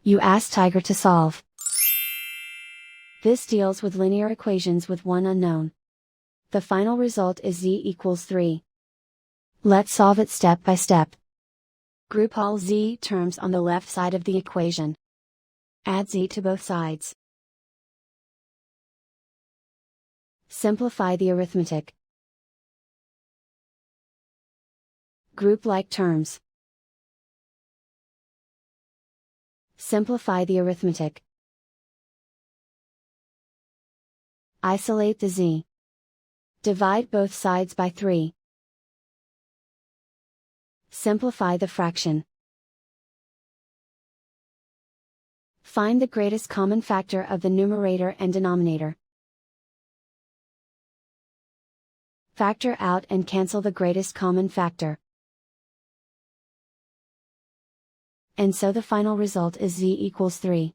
You ask Tiger to solve. This deals with linear equations with one unknown. The final result is z equals 3. Let's solve it step by step. Group all z terms on the left side of the equation. Add z to both sides. Simplify the arithmetic. Group like terms. Simplify the arithmetic. Isolate the z. Divide both sides by 3. Simplify the fraction. Find the greatest common factor of the numerator and denominator. Factor out and cancel the greatest common factor. And so the final result is z equals 3.